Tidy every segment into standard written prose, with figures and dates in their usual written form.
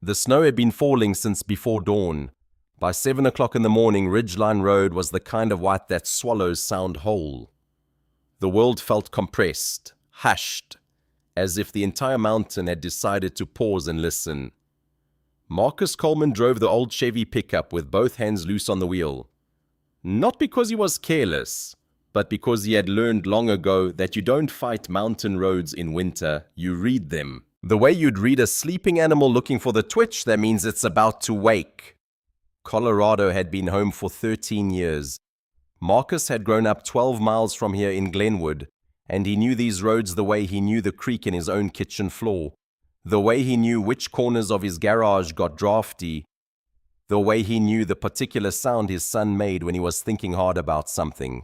The snow had been falling since before dawn. By 7 o'clock in the morning, Ridgeline Road was the kind of white that swallows sound whole. The world felt compressed, hushed, as if the entire mountain had decided to pause and listen. Marcus Coleman drove the old Chevy pickup with both hands loose on the wheel. Not because he was careless, but because he had learned long ago that you don't fight mountain roads in winter, you read them. The way you'd read a sleeping animal looking for the twitch that means it's about to wake. Colorado had been home for 13 years. Marcus had grown up 12 miles from here in Glenwood, and he knew these roads the way he knew the creak in his own kitchen floor, the way he knew which corners of his garage got drafty, the way he knew the particular sound his son made when he was thinking hard about something.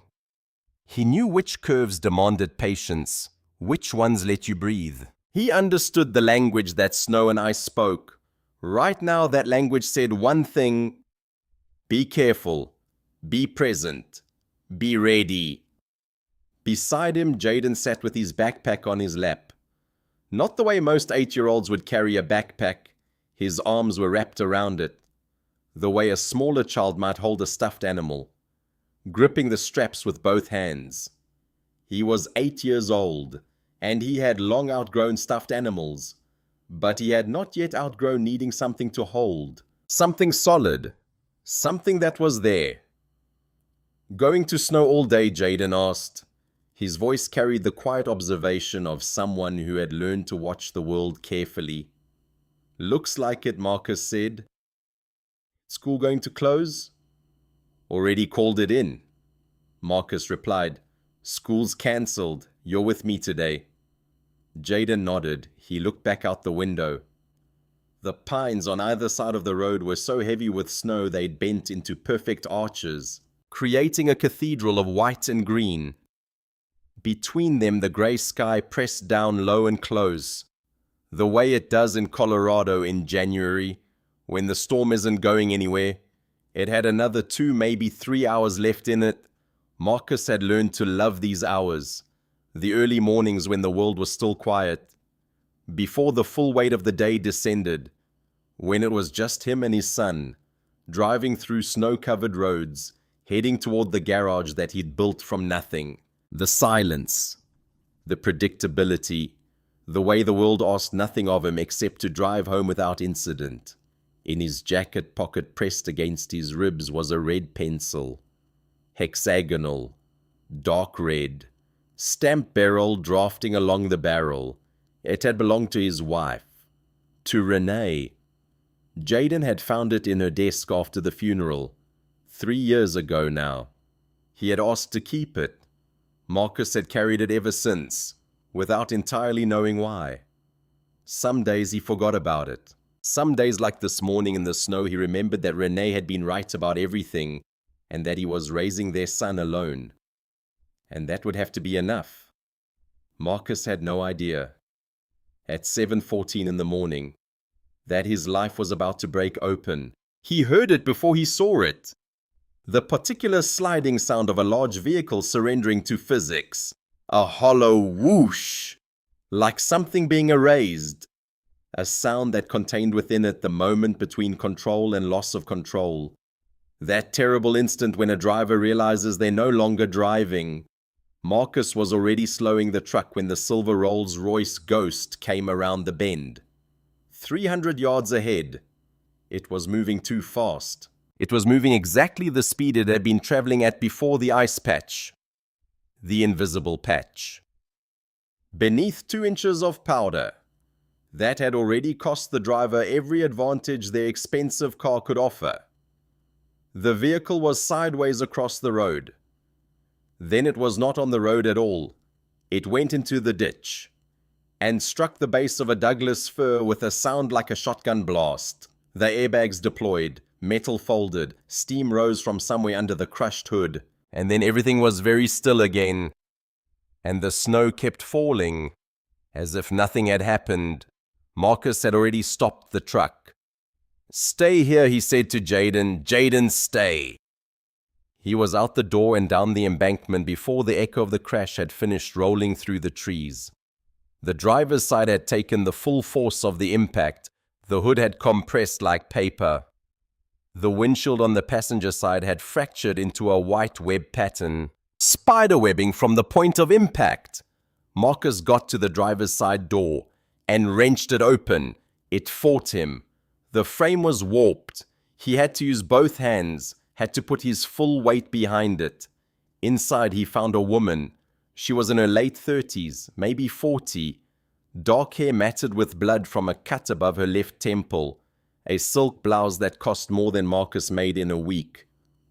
He knew which curves demanded patience, which ones let you breathe. He understood the language that snow and ice spoke. Right now, that language said one thing: be careful, be present, be ready. Beside him, Jaden sat with his backpack on his lap. Not the way most 8-year-olds would carry a backpack. His arms were wrapped around it. The way a smaller child might hold a stuffed animal, gripping the straps with both hands. He was 8 years old, and he had long outgrown stuffed animals, but he had not yet outgrown needing something to hold, something solid, something that was there. Going to snow all day, Jaden asked. His voice carried the quiet observation of someone who had learned to watch the world carefully. Looks like it, Marcus said. School going to close? Already called it in. Marcus replied, School's cancelled. You're with me today. Jaden nodded. He looked back out the window. The pines on either side of the road were so heavy with snow they'd bent into perfect arches, creating a cathedral of white and green. Between them, the grey sky pressed down low and close, the way it does in Colorado in January, when the storm isn't going anywhere. It had another 2, maybe 3 hours left in it. Marcus had learned to love these hours, the early mornings when the world was still quiet, before the full weight of the day descended, when it was just him and his son, driving through snow-covered roads, heading toward the garage that he'd built from nothing. The silence, the predictability, the way the world asked nothing of him except to drive home without incident. In his jacket pocket pressed against his ribs was a red pencil, hexagonal, dark red, stamp barrel drafting along the barrel. It had belonged to his wife, to Renee. Jaden had found it in her desk after the funeral, 3 years ago now. He had asked to keep it. Marcus had carried it ever since, without entirely knowing why. Some days he forgot about it. Some days, like this morning in the snow, he remembered that Renee had been right about everything and that he was raising their son alone. And that would have to be enough. Marcus had no idea, at 7:14 in the morning, that his life was about to break open. He heard it before he saw it. The particular sliding sound of a large vehicle surrendering to physics. A hollow whoosh, like something being erased. A sound that contained within it the moment between control and loss of control. That terrible instant when a driver realizes they're no longer driving. Marcus was already slowing the truck when the silver Rolls-Royce Ghost came around the bend. 300 yards ahead. It was moving too fast. It was moving exactly the speed it had been traveling at before the ice patch. The invisible patch. Beneath 2 inches of powder. That had already cost the driver every advantage their expensive car could offer. The vehicle was sideways across the road. Then it was not on the road at all. It went into the ditch and struck the base of a Douglas fir with a sound like a shotgun blast. The airbags deployed, metal folded, steam rose from somewhere under the crushed hood, and then everything was very still again, and the snow kept falling, as if nothing had happened. Marcus had already stopped the truck. "Stay here," he said to Jaden. "Jaden, stay." He was out the door and down the embankment before the echo of the crash had finished rolling through the trees. The driver's side had taken the full force of the impact. The hood had compressed like paper. The windshield on the passenger side had fractured into a white web pattern. Spiderwebbing from the point of impact. Marcus got to the driver's side door and wrenched it open. It fought him. The frame was warped. He had to use both hands, had to put his full weight behind it. Inside he found a woman. She was in her late 30s, maybe 40. Dark hair matted with blood from a cut above her left temple. A silk blouse that cost more than Marcus made in a week.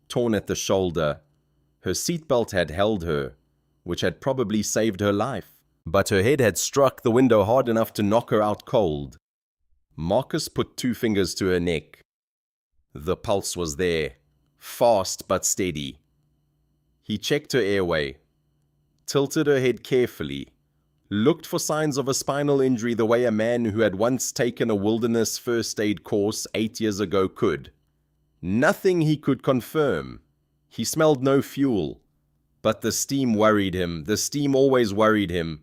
Torn at the shoulder. Her seatbelt had held her, which had probably saved her life. But her head had struck the window hard enough to knock her out cold. Marcus put 2 fingers to her neck. The pulse was there, fast but steady. He checked her airway, tilted her head carefully, looked for signs of a spinal injury the way a man who had once taken a wilderness first aid course 8 years ago could. Nothing he could confirm. He smelled no fuel, but the steam worried him. The steam always worried him.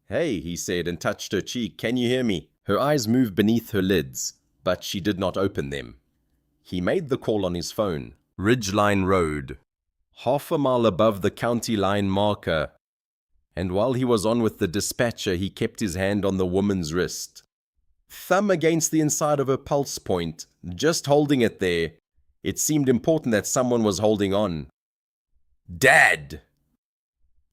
"Hey," he said and touched her cheek. "Can you hear me?" Her eyes moved beneath her lids, but she did not open them. He made the call on his phone. Ridgeline Road. Half a mile above the county line marker. And while he was on with the dispatcher, he kept his hand on the woman's wrist. Thumb against the inside of her pulse point, just holding it there. It seemed important that someone was holding on. Dad!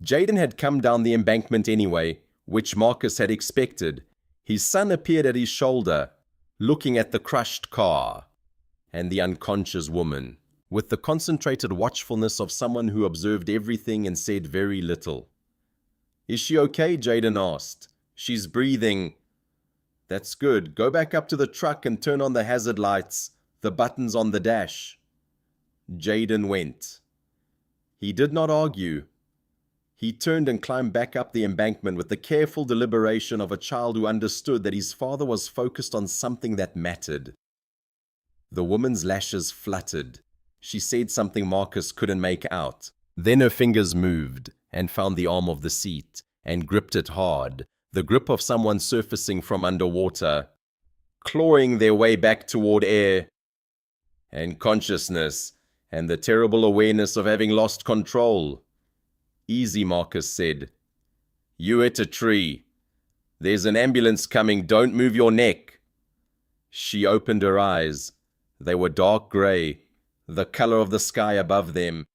Jaden had come down the embankment anyway, which Marcus had expected. His son appeared at his shoulder, looking at the crushed car and the unconscious woman, with the concentrated watchfulness of someone who observed everything and said very little. "Is she okay?" Jaden asked. "She's breathing." "That's good. Go back up to the truck and turn on the hazard lights, the buttons on the dash." Jaden went. He did not argue. He turned and climbed back up the embankment with the careful deliberation of a child who understood that his father was focused on something that mattered. The woman's lashes fluttered. She said something Marcus couldn't make out. Then her fingers moved and found the arm of the seat and gripped it hard, the grip of someone surfacing from underwater, clawing their way back toward air and consciousness and the terrible awareness of having lost control. "Easy," Marcus said. "You hit a tree. There's an ambulance coming. Don't move your neck." She opened her eyes. They were dark gray, the color of the sky above them,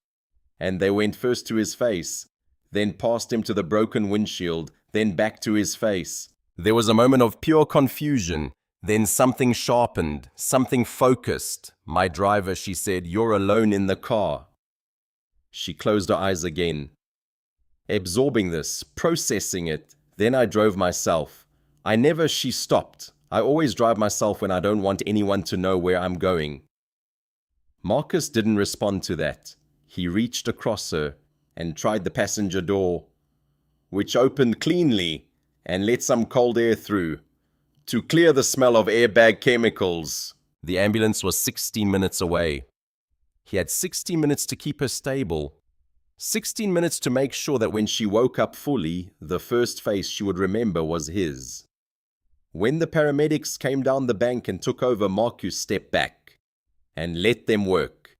and they went first to his face, then past him to the broken windshield, then back to his face. There was a moment of pure confusion, then something sharpened, something focused. "My driver," she said, "you're alone in the car." She closed her eyes again, absorbing this, processing it. "Then I drove myself. She stopped. I always drive myself when I don't want anyone to know where I'm going." Marcus didn't respond to that. He reached across her and tried the passenger door, which opened cleanly and let some cold air through to clear the smell of airbag chemicals. The ambulance was 16 minutes away. He had 16 minutes to keep her stable. 16 minutes to make sure that when she woke up fully, the first face she would remember was his. When the paramedics came down the bank and took over, Marcus stepped back and let them work.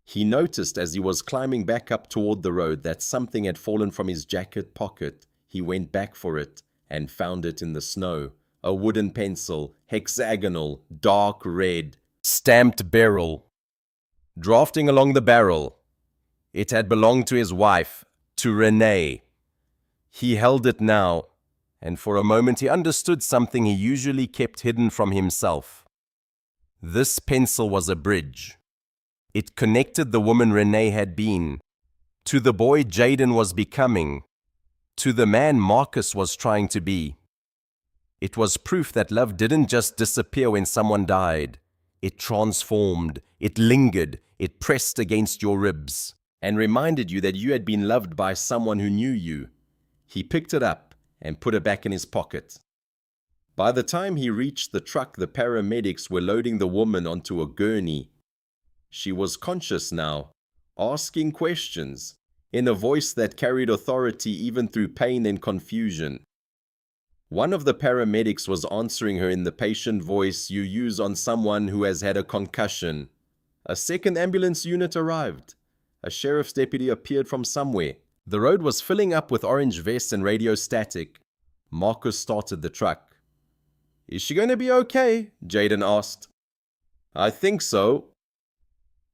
He noticed as he was climbing back up toward the road that something had fallen from his jacket pocket. He went back for it and found it in the snow. A wooden pencil, hexagonal, dark red, stamped barrel. Drafting along the barrel, it had belonged to his wife, to Renee. He held it now, and for a moment he understood something he usually kept hidden from himself. This pencil was a bridge. It connected the woman Renee had been, to the boy Jaden was becoming, to the man Marcus was trying to be. It was proof that love didn't just disappear when someone died. It transformed, it lingered, it pressed against your ribs, and reminded you that you had been loved by someone who knew you. He picked it up and put it back in his pocket. By the time he reached the truck, the paramedics were loading the woman onto a gurney. She was conscious now, asking questions, in a voice that carried authority even through pain and confusion. One of the paramedics was answering her in the patient voice you use on someone who has had a concussion. A second ambulance unit arrived. A sheriff's deputy appeared from somewhere. The road was filling up with orange vests and radio static. Marcus started the truck. "Is she going to be okay?" Jaden asked. "I think so."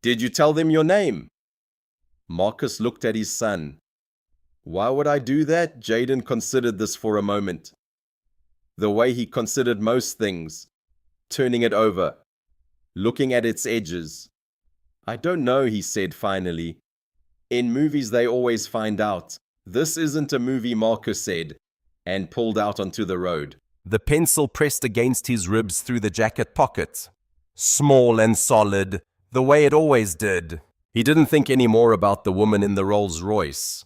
"Did you tell them your name?" Marcus looked at his son. Why would I do that? Jaden considered this for a moment. The way he considered most things. Turning it over. Looking at its edges. "I don't know," he said finally. "In movies they always find out. This isn't a movie," Marcus said, and pulled out onto the road. The pencil pressed against his ribs through the jacket pocket. Small and solid, the way it always did. He didn't think any more about the woman in the Rolls-Royce.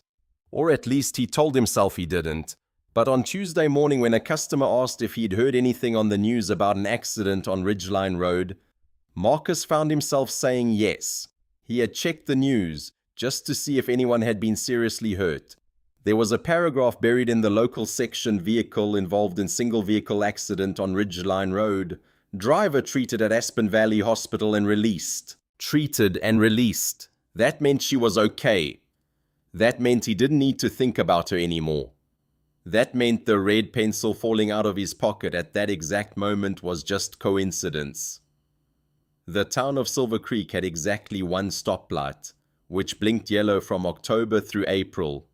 Or at least he told himself he didn't. But on Tuesday morning, when a customer asked if he'd heard anything on the news about an accident on Ridgeline Road, Marcus found himself saying yes. He had checked the news just to see if anyone had been seriously hurt. There was a paragraph buried in the local section: vehicle involved in single vehicle accident on Ridgeline Road. Driver treated at Aspen Valley Hospital and released. Treated and released. That meant she was okay. That meant he didn't need to think about her anymore. That meant the red pencil falling out of his pocket at that exact moment was just coincidence. The town of Silver Creek had exactly one stoplight, which blinked yellow from October through April.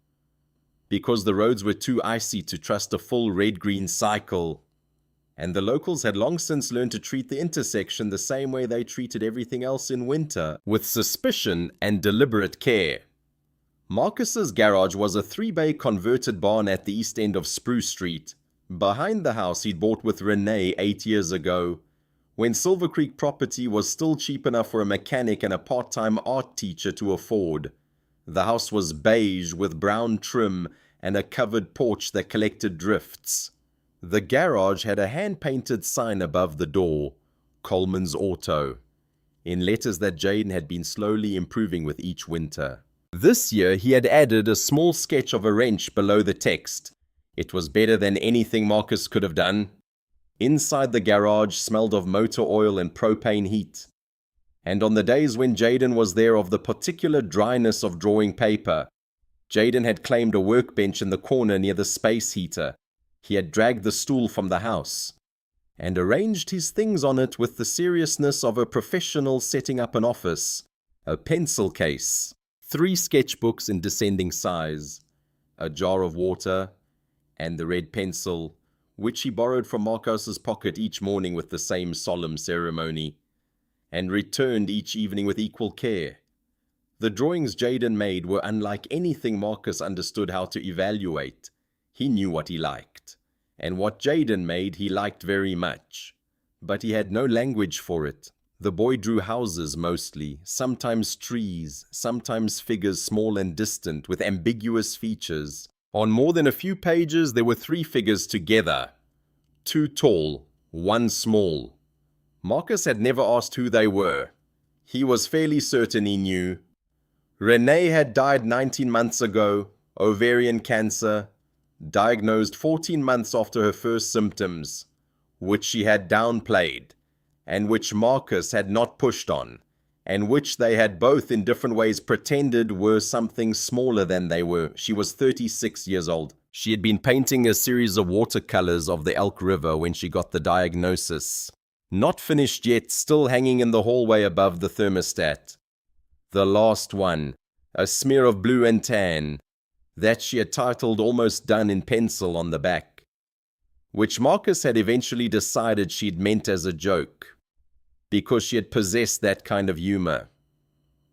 Because the roads were too icy to trust a full red-green cycle. And the locals had long since learned to treat the intersection the same way they treated everything else in winter, with suspicion and deliberate care. Marcus's garage was a 3-bay converted barn at the east end of Spruce Street, behind the house he'd bought with Renee 8 years ago, when Silver Creek property was still cheap enough for a mechanic and a part-time art teacher to afford. The house was beige with brown trim and a covered porch that collected drifts. The garage had a hand-painted sign above the door, Coleman's Auto, in letters that Jaden had been slowly improving with each winter. This year he had added a small sketch of a wrench below the text. It was better than anything Marcus could have done. Inside the garage smelled of motor oil and propane heat. And on the days when Jaden was there, of the particular dryness of drawing paper. Jaden had claimed a workbench in the corner near the space heater. He had dragged the stool from the house and arranged his things on it with the seriousness of a professional setting up an office. A pencil case, 3 sketchbooks in descending size, a jar of water, and the red pencil, which he borrowed from Marcus's pocket each morning with the same solemn ceremony, and returned each evening with equal care. The drawings Jaden made were unlike anything Marcus understood how to evaluate. He knew what he liked, and what Jaden made he liked very much, but he had no language for it. The boy drew houses mostly, sometimes trees, sometimes figures small and distant with ambiguous features. On more than a few pages there were 3 figures together, 2 tall, 1 small. Marcus had never asked who they were. He was fairly certain he knew. Renee had died 19 months ago, ovarian cancer, diagnosed 14 months after her first symptoms, which she had downplayed, and which Marcus had not pushed on, and which they had both in different ways pretended were something smaller than they were. She was 36 years old. She had been painting a series of watercolors of the Elk River when she got the diagnosis. Not finished yet, still hanging in the hallway above the thermostat. The last one, a smear of blue and tan, that she had titled "Almost Done" in pencil on the back, which Marcus had eventually decided she'd meant as a joke, because she had possessed that kind of humor.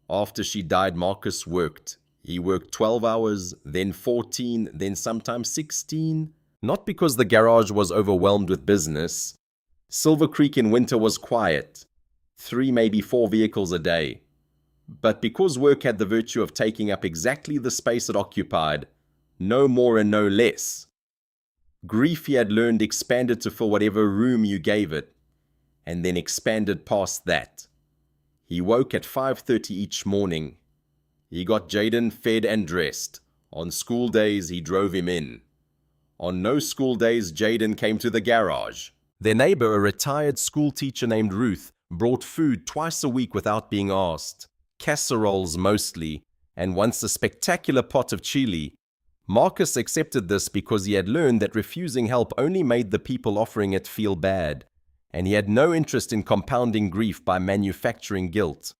After she died, Marcus worked. He worked 12 hours, then 14, then sometimes 16. Not because the garage was overwhelmed with business. Silver Creek in winter was quiet, 3, maybe 4 vehicles a day. But because work had the virtue of taking up exactly the space it occupied, no more and no less. Grief, he had learned, expanded to fill whatever room you gave it, and then expanded past that. He woke at 5:30 each morning. He got Jaden fed and dressed. On school days, he drove him in. On no school days, Jaden came to the garage. Their neighbor, a retired school teacher named Ruth, brought food twice a week without being asked. Casseroles mostly, and once a spectacular pot of chili. Marcus accepted this because he had learned that refusing help only made the people offering it feel bad, and he had no interest in compounding grief by manufacturing guilt.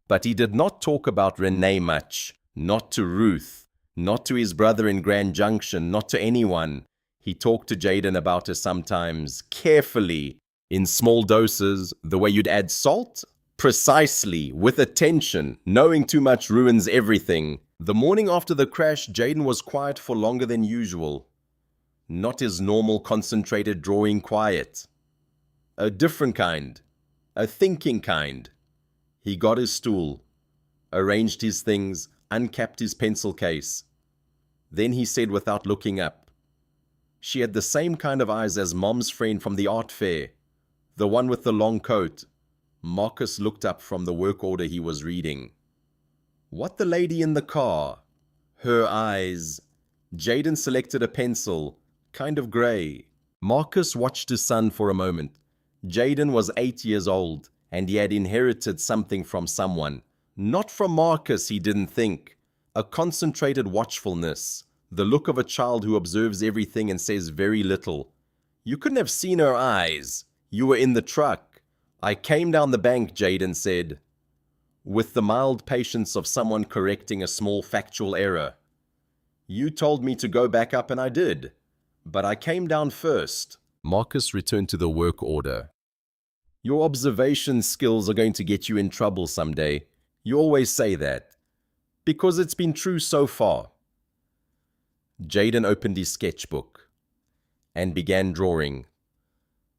But he did not talk about Renee much, not to Ruth, not to his brother in Grand Junction, not to anyone. He talked to Jaden about her sometimes, carefully, in small doses, the way you'd add salt. Precisely, with attention. Knowing too much ruins everything. The morning after the crash, Jaden was quiet for longer than usual. Not his normal concentrated drawing quiet. A different kind. A thinking kind. He got his stool, arranged his things, uncapped his pencil case. Then he said without looking up, "She had the same kind of eyes as Mom's friend from the art fair, the one with the long coat." Marcus looked up from the work order he was reading. "What the lady in the car?" "Her eyes." Jaden selected a pencil, kind of grey. Marcus watched his son for a moment. Jaden was 8 years old, and he had inherited something from someone. Not from Marcus, he didn't think. A concentrated watchfulness, the look of a child who observes everything and says very little. "You couldn't have seen her eyes. You were in the truck." "I came down the bank," Jaden said, with the mild patience of someone correcting a small factual error. "You told me to go back up and I did, but I came down first." Marcus returned to the work order. "Your observation skills are going to get you in trouble someday. You always say that, because it's been true so far." Jaden opened his sketchbook and began drawing.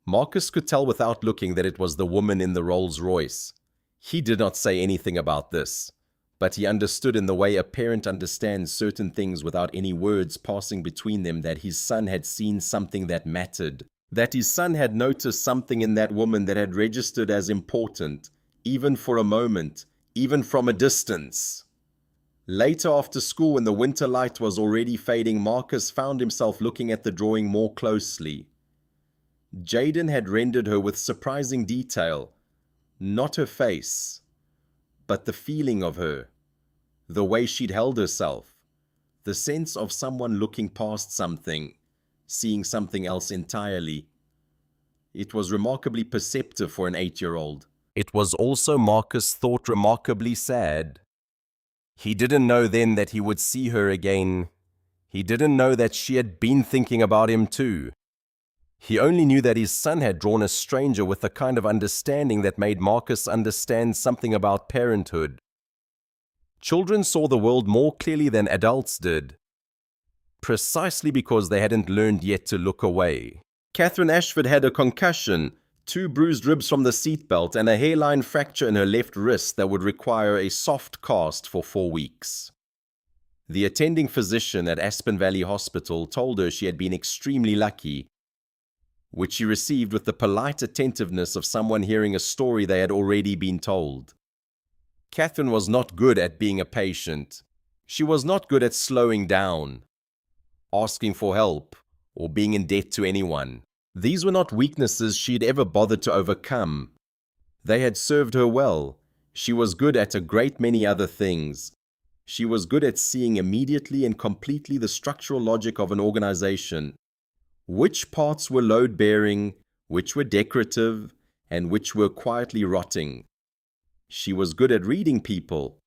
Marcus could tell without looking that it was the woman in the Rolls-Royce. He did not say anything about this, but he understood in the way a parent understands certain things without any words passing between them that his son had seen something that mattered, that his son had noticed something in that woman that had registered as important, even for a moment, even from a distance. Later after school, when the winter light was already fading, Marcus found himself looking at the drawing more closely. Jaden had rendered her with surprising detail, not her face, but the feeling of her, the way she'd held herself, the sense of someone looking past something, seeing something else entirely. It was remarkably perceptive for an 8-year-old. It was also, Marcus thought, remarkably sad. He didn't know then that he would see her again. He didn't know that she had been thinking about him too. He only knew that his son had drawn a stranger with a kind of understanding that made Marcus understand something about parenthood. Children saw the world more clearly than adults did, precisely because they hadn't learned yet to look away. Catherine Ashford had a concussion, 2 bruised ribs from the seatbelt, and a hairline fracture in her left wrist that would require a soft cast for 4 weeks. The attending physician at Aspen Valley Hospital told her she had been extremely lucky, which she received with the polite attentiveness of someone hearing a story they had already been told. Catherine was not good at being a patient. She was not good at slowing down, asking for help, or being in debt to anyone. These were not weaknesses she had ever bothered to overcome. They had served her well. She was good at a great many other things. She was good at seeing immediately and completely the structural logic of an organization. Which parts were load-bearing, which were decorative, and which were quietly rotting. She was good at reading people,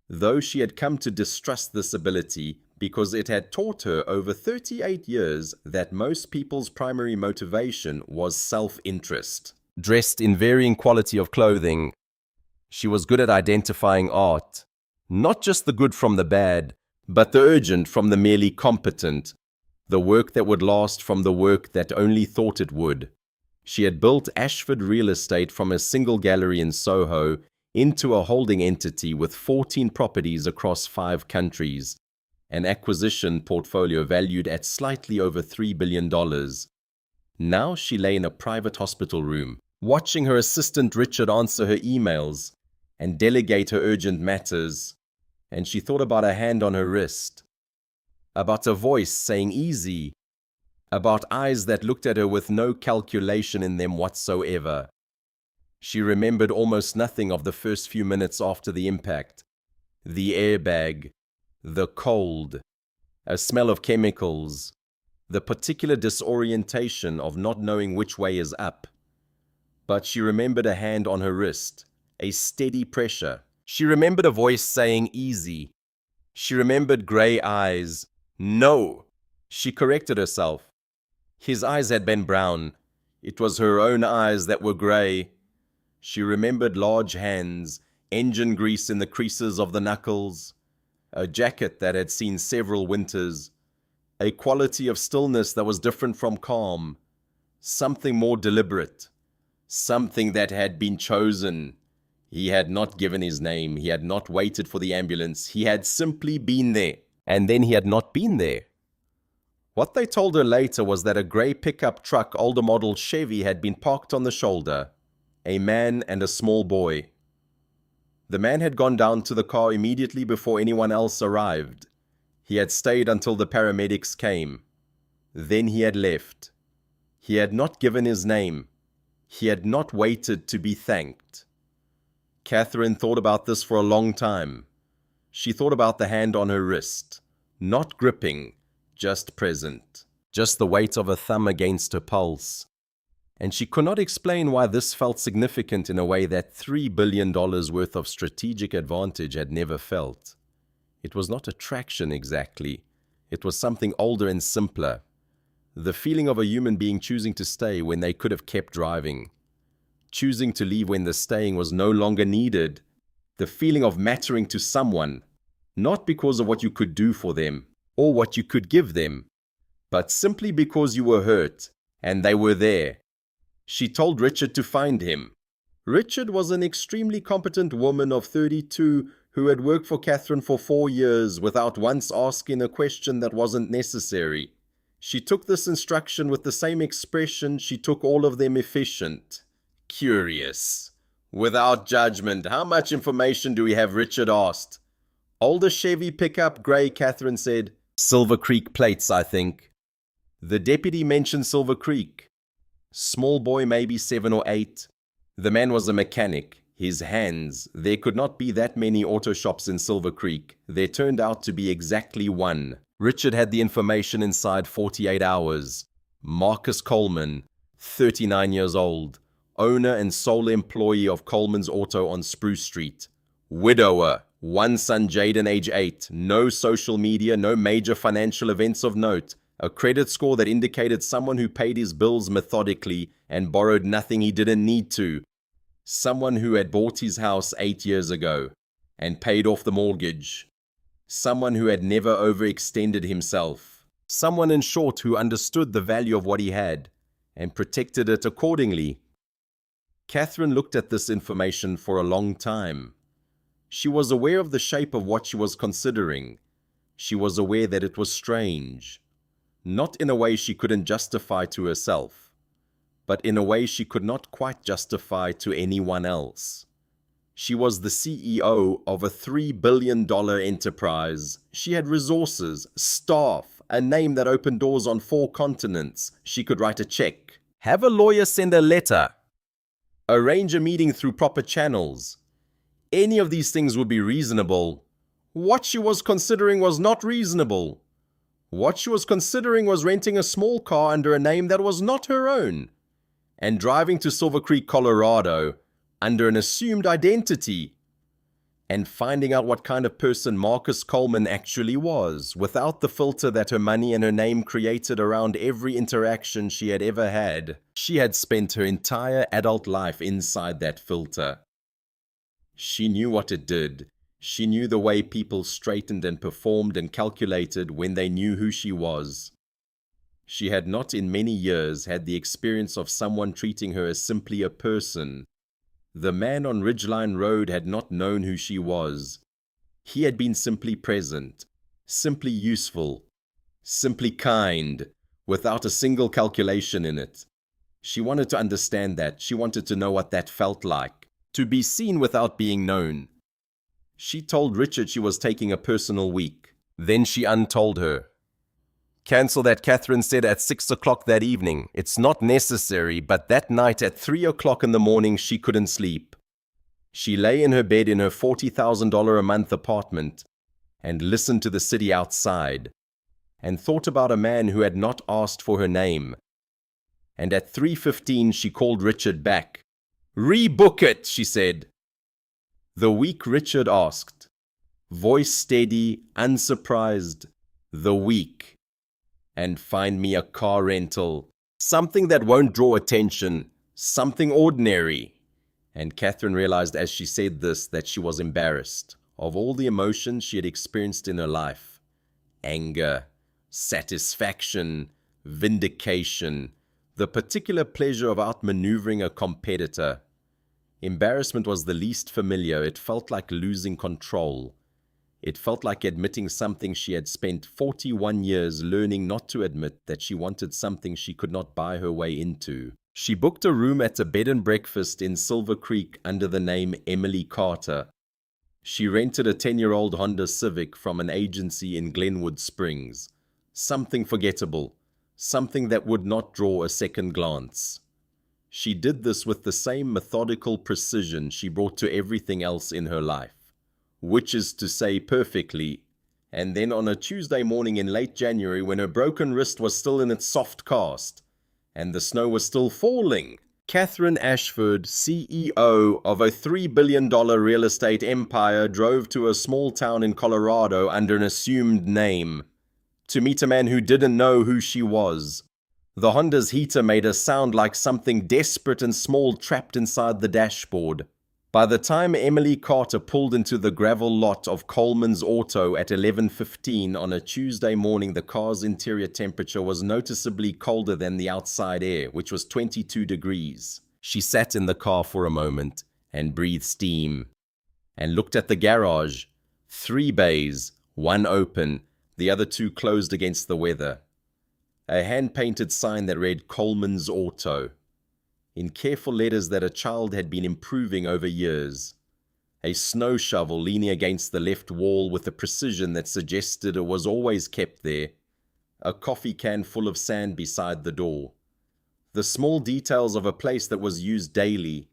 though she had come to distrust this ability because it had taught her over 38 years that most people's primary motivation was self-interest. Dressed in varying quality of clothing, she was good at identifying art, not just the good from the bad, but the urgent from the merely competent, the work that would last from the work that only thought it would. She had built Ashford Real Estate from a single gallery in Soho into a holding entity with 14 properties across 5 countries, an acquisition portfolio valued at slightly over $3 billion. Now she lay in a private hospital room, watching her assistant Richard answer her emails and delegate her urgent matters, and she thought about a hand on her wrist, about a voice saying easy, about eyes that looked at her with no calculation in them whatsoever. She remembered almost nothing of the first few minutes after the impact. The airbag, the cold, a smell of chemicals, the particular disorientation of not knowing which way is up. But she remembered a hand on her wrist, a steady pressure. She remembered a voice saying, "Easy." She remembered grey eyes. No! She corrected herself. His eyes had been brown. It was her own eyes that were grey. She remembered large hands, engine grease in the creases of the knuckles, a jacket that had seen several winters, a quality of stillness that was different from calm, something more deliberate, something that had been chosen. He had not given his name, he had not waited for the ambulance, he had simply been there, and then he had not been there. What they told her later was that a grey pickup truck, older model Chevy, had been parked on the shoulder, a man and a small boy. The man had gone down to the car immediately before anyone else arrived. He had stayed until the paramedics came. Then he had left. He had not given his name. He had not waited to be thanked. Catherine thought about this for a long time. She thought about the hand on her wrist, not gripping, just present, just the weight of a thumb against her pulse. And she could not explain why this felt significant in a way that $3 billion worth of strategic advantage had never felt. It was not attraction exactly. It was something older and simpler. The feeling of a human being choosing to stay when they could have kept driving. Choosing to leave when the staying was no longer needed. The feeling of mattering to someone, not because of what you could do for them or what you could give them, but simply because you were hurt and they were there. She told Richard to find him. Richard was an extremely competent woman of 32 who had worked for Catherine for 4 years without once asking a question that wasn't necessary. She took this instruction with the same expression she took all of them: efficient, curious, without judgment. "How much information do we have?" Richard asked. "Older Chevy pickup, grey," Catherine said. "Silver Creek plates, I think." The deputy mentioned Silver Creek. Small boy, maybe 7 or 8. The man was a mechanic. His hands. There could not be that many auto shops in Silver Creek. There turned out to be exactly one. Richard had the information inside 48 hours. Marcus Coleman, 39 years old, owner and sole employee of Coleman's Auto on Spruce Street. Widower, one son, Jaden, age 8. No social media, no major financial events of note. A credit score that indicated someone who paid his bills methodically and borrowed nothing he didn't need to. Someone who had bought his house 8 years ago and paid off the mortgage. Someone who had never overextended himself. Someone, in short, who understood the value of what he had and protected it accordingly. Catherine looked at this information for a long time. She was aware of the shape of what she was considering. She was aware that it was strange. Not in a way she couldn't justify to herself, but in a way she could not quite justify to anyone else. She was the CEO of a $3 billion enterprise. She had resources, staff, a name that opened doors on 4 continents. She could write a check, have a lawyer send a letter, arrange a meeting through proper channels. Any of these things would be reasonable. What she was considering was not reasonable. What she was considering was renting a small car under a name that was not her own, and driving to Silver Creek, Colorado, under an assumed identity, and finding out what kind of person Marcus Coleman actually was, without the filter that her money and her name created around every interaction she had ever had. She had spent her entire adult life inside that filter. She knew what it did. She knew the way people straightened and performed and calculated when they knew who she was. She had not in many years had the experience of someone treating her as simply a person. The man on Ridgeline Road had not known who she was. He had been simply present, simply useful, simply kind, without a single calculation in it. She wanted to understand that. She wanted to know what that felt like, to be seen without being known. She told Richard she was taking a personal week. Then she untold her. Cancel that, Catherine said at 6 o'clock that evening. It's not necessary, but that night at 3 o'clock in the morning she couldn't sleep. She lay in her bed in her $40,000 a month apartment and listened to the city outside and thought about a man who had not asked for her name. And at 3:15 she called Richard back. "Rebook it," she said. The weak Richard asked, voice steady, unsurprised. "The week. And find me a car rental. Something that won't draw attention. Something ordinary." And Catherine realized as she said this that she was embarrassed of all the emotions she had experienced in her life. Anger, satisfaction, vindication, the particular pleasure of outmaneuvering a competitor. Embarrassment was the least familiar. It felt like losing control. It felt like admitting something she had spent 41 years learning not to admit, that she wanted something she could not buy her way into. She booked a room at a bed and breakfast in Silver Creek under the name Emily Carter. She rented a 10-year-old Honda Civic from an agency in Glenwood Springs. Something forgettable, something that would not draw a second glance. She did this with the same methodical precision she brought to everything else in her life, which is to say perfectly. And then on a Tuesday morning in late January, when her broken wrist was still in its soft cast, and the snow was still falling, Catherine Ashford, CEO of a $3 billion real estate empire, drove to a small town in Colorado under an assumed name to meet a man who didn't know who she was. The Honda's heater made her sound like something desperate and small trapped inside the dashboard. By the time Emily Carter pulled into the gravel lot of Coleman's Auto at 11:15 on a Tuesday morning, the car's interior temperature was noticeably colder than the outside air, which was 22 degrees. She sat in the car for a moment and breathed steam and looked at the garage. 3 bays, 1 open, the other 2 closed against the weather. A hand-painted sign that read Coleman's Auto, in careful letters that a child had been improving over years. A snow shovel leaning against the left wall with a precision that suggested it was always kept there. A coffee can full of sand beside the door. The small details of a place that was used daily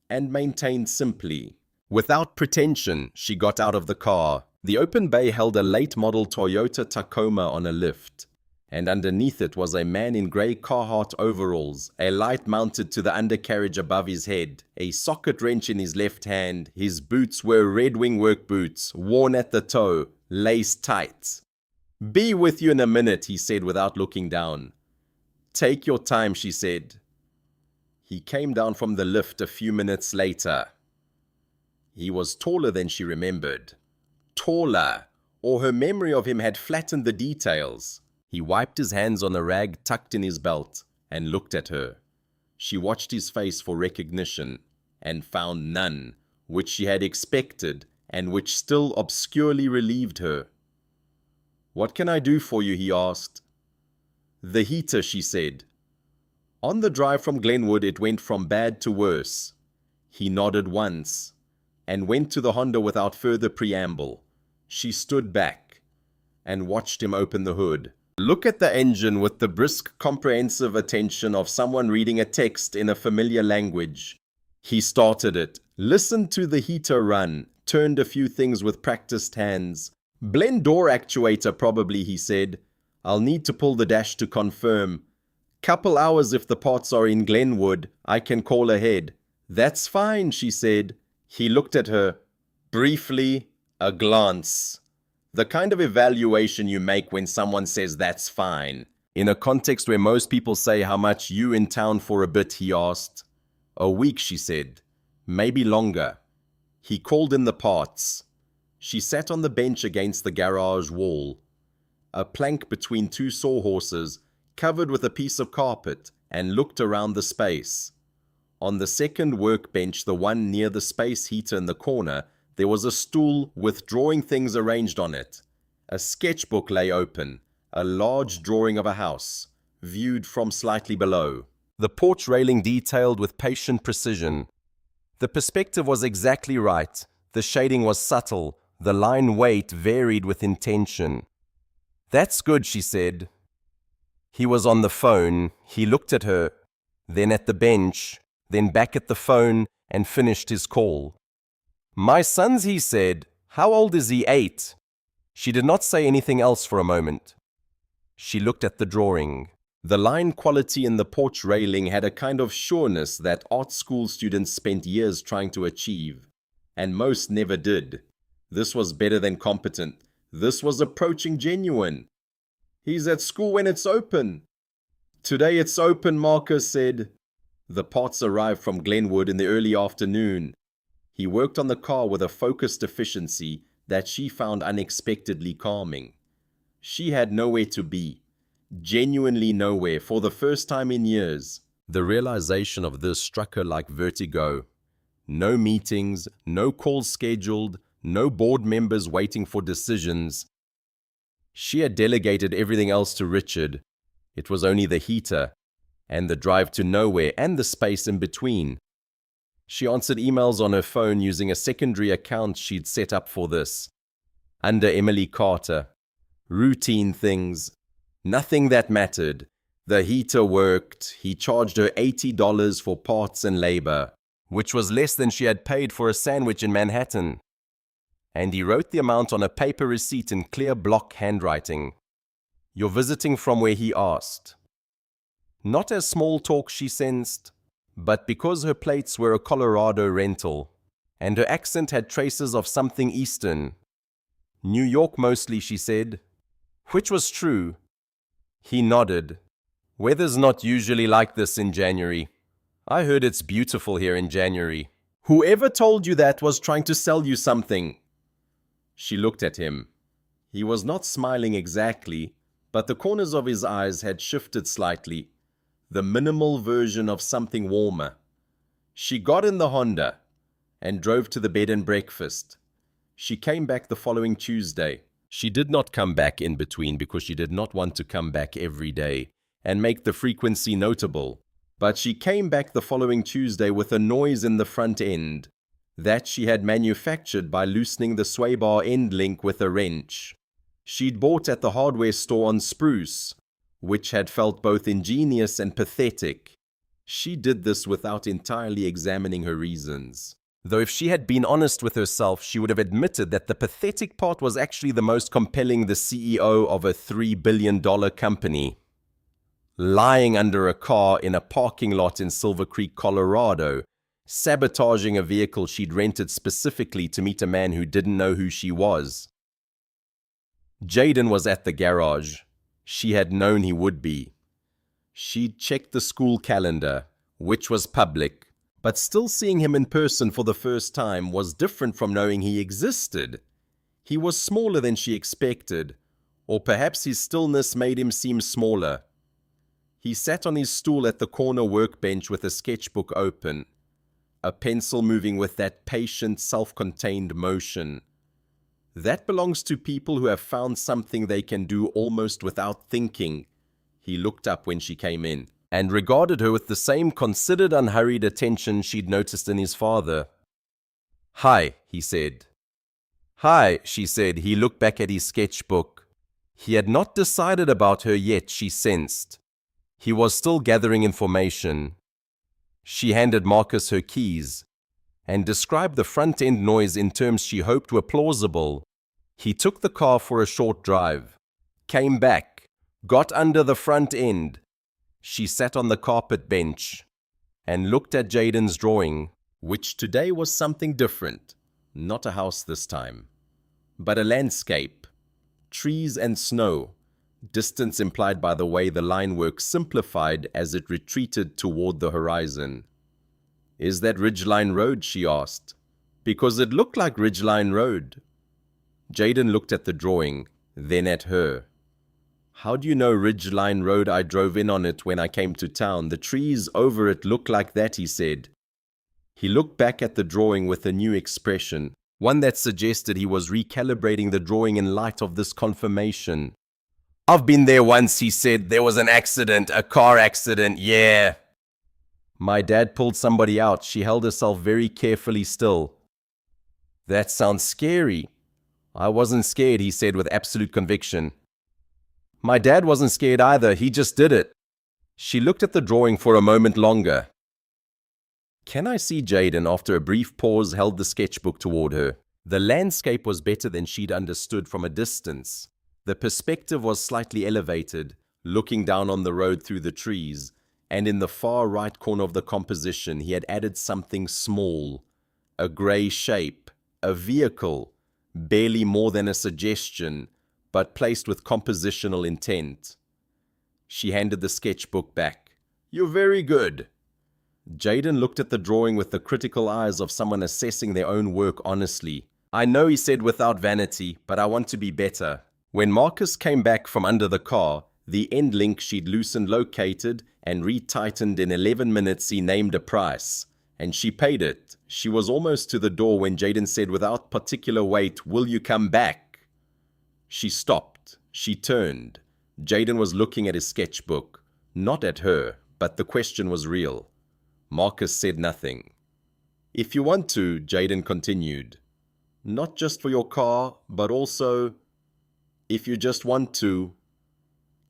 and maintained simply. Without pretension, she got out of the car. The open bay held a late-model Toyota Tacoma on a lift, and underneath it was a man in grey Carhartt overalls, a light mounted to the undercarriage above his head, a socket wrench in his left hand. His boots were Red Wing work boots, worn at the toe, laced tight. "Be with you in a minute," he said without looking down. "Take your time," she said. He came down from the lift a few minutes later. He was taller than she remembered. Taller, or her memory of him had flattened the details. He wiped his hands on a rag tucked in his belt and looked at her. She watched his face for recognition and found none, which she had expected and which still obscurely relieved her. "What can I do for you?" he asked. "The heater," she said. On the drive from Glenwood, it went from bad to worse. He nodded once and went to the Honda without further preamble. She stood back and watched him open the hood. Look at the engine with the brisk, comprehensive attention of someone reading a text in a familiar language. He started it, listened to the heater run, turned a few things with practiced hands. "Blend door actuator probably," he said. "I'll need to pull the dash to confirm. Couple hours if the parts are in Glenwood. I can call ahead." "That's fine," she said. He looked at her. Briefly, a glance. The kind of evaluation you make when someone says that's fine. In a context where most people say, "How much you in town for a bit?" he asked. "A week," she said. "Maybe longer." He called in the parts. She sat on the bench against the garage wall, a plank between 2 sawhorses, covered with a piece of carpet, and looked around the space. On the second workbench, the one near the space heater in the corner, there was a stool with drawing things arranged on it. A sketchbook lay open, a large drawing of a house, viewed from slightly below. The porch railing detailed with patient precision. The perspective was exactly right. The shading was subtle. The line weight varied with intention. "That's good," she said. He was on the phone. He looked at her, then at the bench, then back at the phone, and finished his call. "My son's," he said. "How old is he? 8? She did not say anything else for a moment. She looked at the drawing. The line quality in the porch railing had a kind of sureness that art school students spent years trying to achieve, and most never did. This was better than competent. This was approaching genuine. "He's at school when it's open." "Today it's open," Marcus said. The parts arrived from Glenwood in the early afternoon. He worked on the car with a focused efficiency that she found unexpectedly calming. She had nowhere to be, genuinely nowhere, for the first time in years. The realization of this struck her like vertigo. No meetings, no calls scheduled, no board members waiting for decisions. She had delegated everything else to Richard. It was only the heater, and the drive to nowhere, and the space in between. She answered emails on her phone using a secondary account she'd set up for this. Under Emily Carter. Routine things. Nothing that mattered. The heater worked. He charged her $80 for parts and labor, which was less than she had paid for a sandwich in Manhattan. And he wrote the amount on a paper receipt in clear block handwriting. "You're visiting from where?" he asked. Not as small talk, she sensed, but because her plates were a Colorado rental, and her accent had traces of something Eastern. "New York mostly," she said, which was true. He nodded. "Weather's not usually like this in January. I heard it's beautiful here in January." "Whoever told you that was trying to sell you something." She looked at him. He was not smiling exactly, but the corners of his eyes had shifted slightly, the minimal version of something warmer. She got in the Honda and drove to the bed and breakfast. She came back the following Tuesday. She did not come back in between because she did not want to come back every day and make the frequency notable. But she came back the following Tuesday with a noise in the front end that she had manufactured by loosening the sway bar end link with a wrench she'd bought at the hardware store on Spruce, which had felt both ingenious and pathetic. She did this without entirely examining her reasons. Though if she had been honest with herself, she would have admitted that the pathetic part was actually the most compelling. The CEO of a $3 billion company, lying under a car in a parking lot in Silver Creek, Colorado, sabotaging a vehicle she'd rented specifically to meet a man who didn't know who she was. Jaden was at the garage. She had known he would be. She'd checked the school calendar, which was public, but still seeing him in person for the first time was different from knowing he existed. He was smaller than she expected, or perhaps his stillness made him seem smaller. He sat on his stool at the corner workbench with a sketchbook open, a pencil moving with that patient, self-contained motion. That belongs to people who have found something they can do almost without thinking. He looked up when she came in and regarded her with the same considered, unhurried attention she'd noticed in his father. "Hi," he said. "Hi," she said. He looked back at his sketchbook. He had not decided about her yet, she sensed. He was still gathering information. She handed Marcus her keys and described the front-end noise in terms she hoped were plausible. He took the car for a short drive, came back, got under the front end. She sat on the carpet bench and looked at Jaden's drawing, which today was something different. Not a house this time, but a landscape, trees and snow, distance implied by the way the line work simplified as it retreated toward the horizon. "Is that Ridgeline Road?" she asked. "Because it looked like Ridgeline Road." Jaden looked at the drawing, then at her. "How do you know Ridgeline Road? I drove in on it when I came to town. The trees over it look like that," he said. He looked back at the drawing with a new expression, one that suggested he was recalibrating the drawing in light of this confirmation. "I've been there once," he said. "There was an accident, a car accident, yeah." "My dad pulled somebody out." She held herself very carefully still. "That sounds scary." "I wasn't scared," he said with absolute conviction. My dad wasn't scared either, he just did it. She looked at the drawing for a moment longer. Can I see Jaden, after a brief pause, held the sketchbook toward her. The landscape was better than she'd understood from a distance. The perspective was slightly elevated, looking down on the road through the trees, and in the far right corner of the composition he had added something small, a grey shape, a vehicle, barely more than a suggestion, but placed with compositional intent. She handed the sketchbook back. "You're very good." Jaden looked at the drawing with the critical eyes of someone assessing their own work honestly. "I know," he said without vanity, "but I want to be better." When Marcus came back from under the car, the end link she'd loosened located and retightened in 11 minutes. He named a price, and she paid it. She was almost to the door when Jaden said without particular weight, "Will you come back?" She stopped. She turned. Jaden was looking at his sketchbook. Not at her, but the question was real. Marcus said nothing. "If you want to," Jaden continued. "Not just for your car, but also, if you just want to."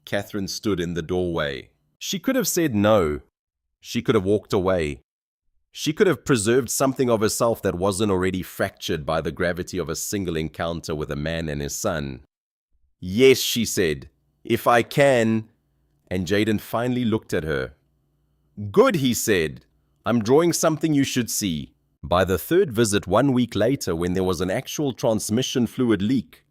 Catherine stood in the doorway. She could have said no. She could have walked away. She could have preserved something of herself that wasn't already fractured by the gravity of a single encounter with a man and his son. "Yes," she said, "if I can." And Jaden finally looked at her. "Good," he said. "I'm drawing something you should see." By the third visit 1 week later, when there was an actual transmission fluid leak,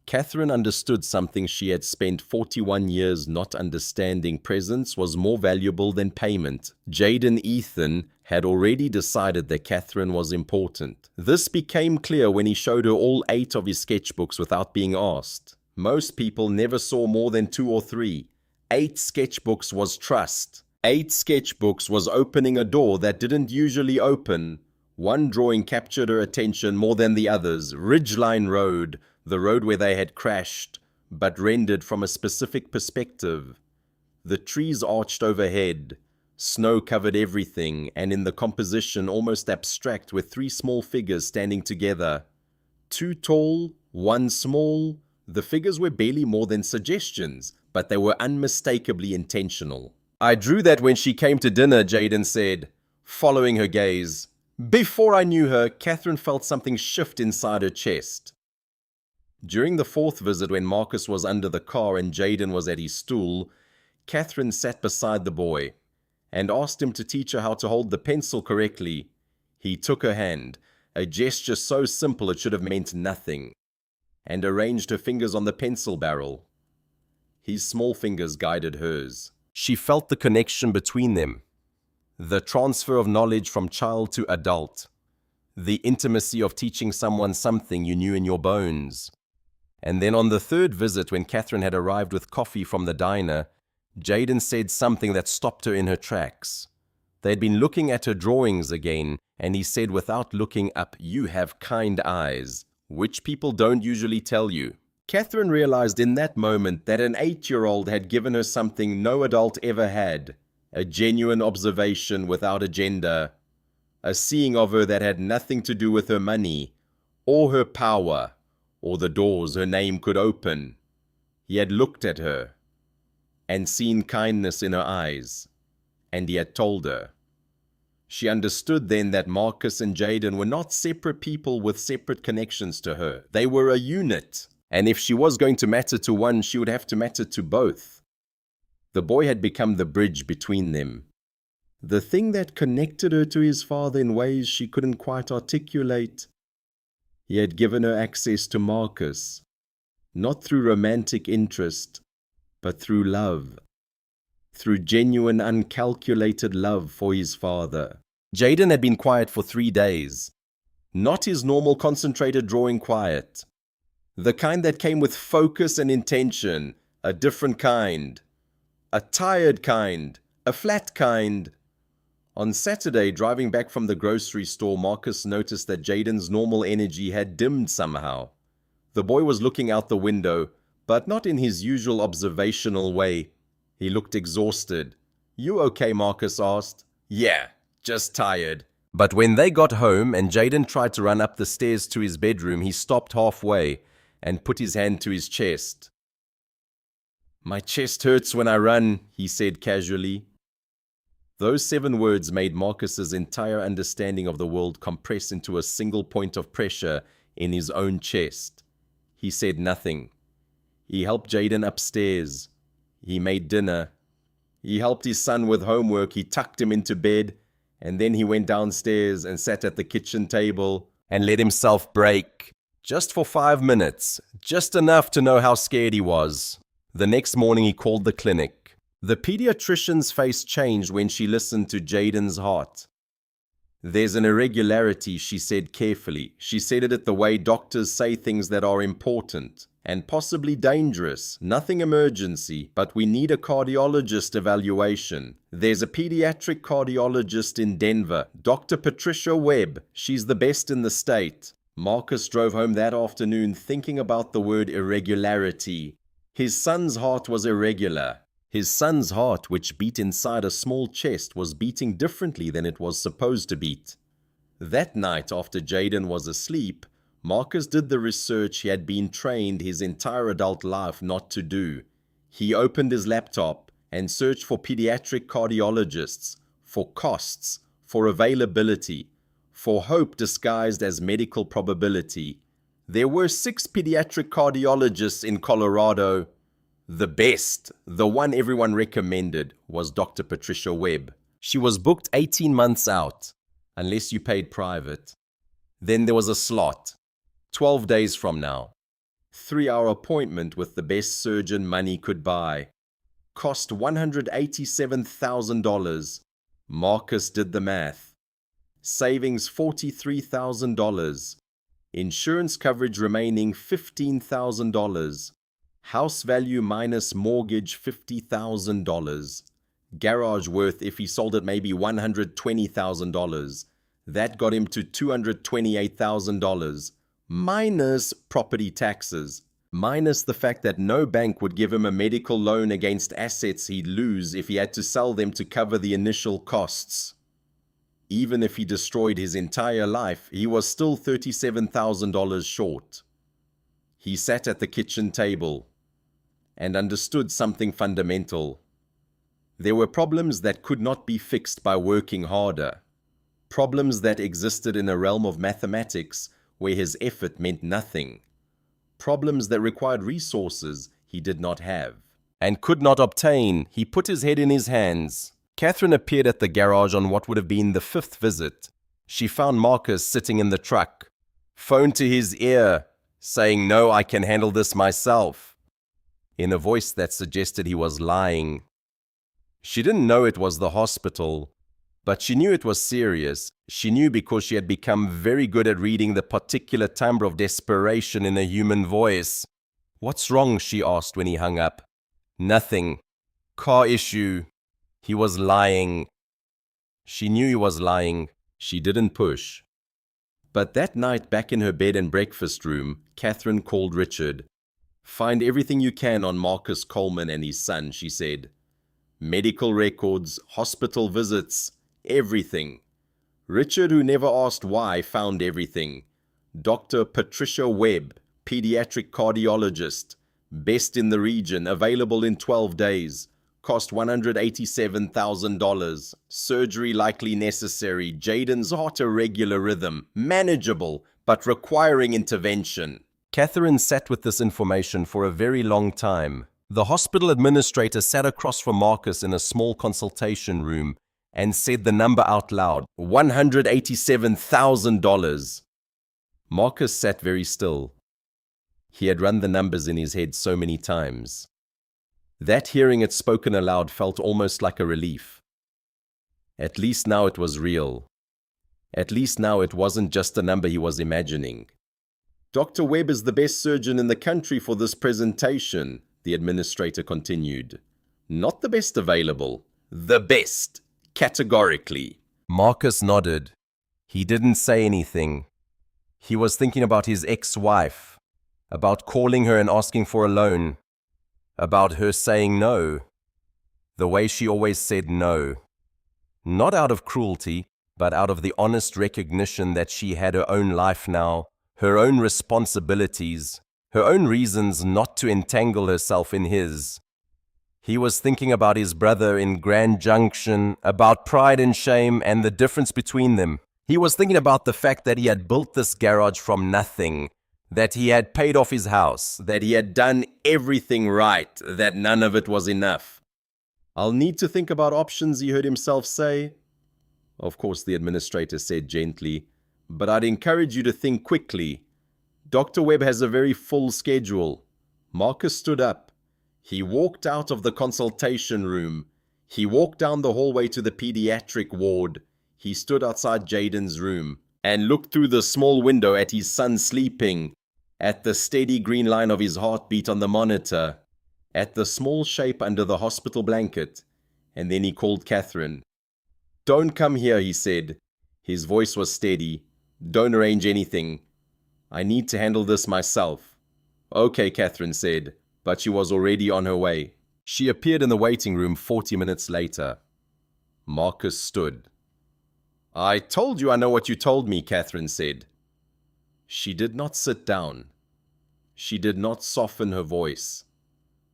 Catherine understood something she had spent 41 years not understanding. Presence was more valuable than payment. Jaden Ethan had already decided that Catherine was important. This became clear when he showed her all 8 of his sketchbooks without being asked. Most people never saw more than 2 or 3. 8 sketchbooks was trust. 8 sketchbooks was opening a door that didn't usually open. One drawing captured her attention more than the others. Ridgeline Road, the road where they had crashed, but rendered from a specific perspective. The trees arched overhead. Snow covered everything, and in the composition almost abstract with 3 small figures standing together. 2 tall, 1 small. The figures were barely more than suggestions, but they were unmistakably intentional. "I drew that when she came to dinner," Jaden said, following her gaze. Before I knew her, Catherine felt something shift inside her chest. During the 4th visit, when Marcus was under the car and Jaden was at his stool, Catherine sat beside the boy and asked him to teach her how to hold the pencil correctly. He took her hand, a gesture so simple it should have meant nothing, and arranged her fingers on the pencil barrel. His small fingers guided hers. She felt the connection between them, the transfer of knowledge from child to adult, the intimacy of teaching someone something you knew in your bones. And then on the 3rd visit, when Catherine had arrived with coffee from the diner, Jaden said something that stopped her in her tracks. They had been looking at her drawings again, and he said without looking up, "You have kind eyes," which people don't usually tell you. Catherine realized in that moment that an 8-year-old had given her something no adult ever had, a genuine observation without agenda, a seeing of her that had nothing to do with her money, or her power, or the doors her name could open. He had looked at her and seen kindness in her eyes, and he had told her. She understood then that Marcus and Jaden were not separate people with separate connections to her. They were a unit. And if she was going to matter to one, she would have to matter to both. The boy had become the bridge between them, the thing that connected her to his father in ways she couldn't quite articulate. He had given her access to Marcus, not through romantic interest, but through love, through genuine, uncalculated love for his father. Jaden had been quiet for 3 days, not his normal concentrated drawing quiet. The kind that came with focus and intention, a different kind, a tired kind, a flat kind. On Saturday, driving back from the grocery store, Marcus noticed that Jaden's normal energy had dimmed somehow. The boy was looking out the window, but not in his usual observational way. He looked exhausted. "You okay?" Marcus asked. "Yeah, just tired." But when they got home and Jaden tried to run up the stairs to his bedroom, he stopped halfway and put his hand to his chest. "My chest hurts when I run," he said casually. Those 7 words made Marcus's entire understanding of the world compress into a single point of pressure in his own chest. He said nothing. He helped Jaden upstairs. He made dinner. He helped his son with homework. He tucked him into bed. And then he went downstairs and sat at the kitchen table and let himself break. Just for 5 minutes. Just enough to know how scared he was. The next morning he called the clinic. The pediatrician's face changed when she listened to Jaden's heart. "There's an irregularity," she said carefully. She said it the way doctors say things that are important and possibly dangerous. Nothing emergency, but we need a cardiologist evaluation. There's a pediatric cardiologist in Denver, Dr. Patricia Webb. She's the best in the state. Marcus drove home that afternoon thinking about the word irregularity. His son's heart was irregular. His son's heart, which beat inside a small chest, was beating differently than it was supposed to beat. That night, after Jaden was asleep, Marcus did the research he had been trained his entire adult life not to do. He opened his laptop and searched for pediatric cardiologists, for costs, for availability, for hope disguised as medical probability. There were 6 pediatric cardiologists in Colorado. The best, the one everyone recommended, was Dr. Patricia Webb. She was booked 18 months out, unless you paid private. Then there was a slot, 12 days from now. 3-hour appointment with the best surgeon money could buy. Cost $187,000. Marcus did the math. Savings $43,000. Insurance coverage remaining $15,000. House value minus mortgage $50,000. Garage worth, if he sold it, maybe $120,000. That got him to $228,000. Minus property taxes. Minus the fact that no bank would give him a medical loan against assets he'd lose if he had to sell them to cover the initial costs. Even if he destroyed his entire life, he was still $37,000 short. He sat at the kitchen table and understood something fundamental. There were problems that could not be fixed by working harder. Problems that existed in a realm of mathematics where his effort meant nothing. Problems that required resources he did not have and could not obtain. He put his head in his hands. Catherine appeared at the garage on what would have been the 5th visit. She found Marcus sitting in the truck, phone to his ear, saying, "No, I can handle this myself," in a voice that suggested he was lying. She didn't know it was the hospital, but she knew it was serious. She knew because she had become very good at reading the particular timbre of desperation in a human voice. "What's wrong?" she asked when he hung up. "Nothing. Car issue." He was lying. She knew he was lying. She didn't push. But that night, back in her bed and breakfast room, Catherine called Richard. "Find everything you can on Marcus Coleman and his son," she said. "Medical records, hospital visits, everything." Richard, who never asked why, found everything. Dr. Patricia Webb, pediatric cardiologist, best in the region, available in 12 days. Cost $187,000. Surgery likely necessary. Jaden's heart irregular rhythm. Manageable, but requiring intervention. Catherine sat with this information for a very long time. The hospital administrator sat across from Marcus in a small consultation room and said the number out loud. $187,000. Marcus sat very still. He had run the numbers in his head so many times. That hearing it spoken aloud felt almost like a relief. At least now it was real. At least now it wasn't just a number he was imagining. "Dr. Webb is the best surgeon in the country for this presentation," the administrator continued. "Not the best available. The best. Categorically." Marcus nodded. He didn't say anything. He was thinking about his ex-wife, about calling her and asking for a loan, about her saying no, the way she always said no. Not out of cruelty, but out of the honest recognition that she had her own life now, her own responsibilities, her own reasons not to entangle herself in his. He was thinking about his brother in Grand Junction, about pride and shame and the difference between them. He was thinking about the fact that he had built this garage from nothing, that he had paid off his house, that he had done everything right, that none of it was enough. "I'll need to think about options," he heard himself say. Of course, the administrator said gently, "but I'd encourage you to think quickly. Dr. Webb has a very full schedule." Marcus stood up. He walked out of the consultation room. He walked down the hallway to the pediatric ward. He stood outside Jaden's room and looked through the small window at his son sleeping, at the steady green line of his heartbeat on the monitor, at the small shape under the hospital blanket, and then he called Catherine. "Don't come here," he said. His voice was steady. "Don't arrange anything. I need to handle this myself." "Okay," Catherine said, but she was already on her way. She appeared in the waiting room 40 minutes later. Marcus stood. "I told you I know what you told me," Catherine said. She did not sit down. She did not soften her voice.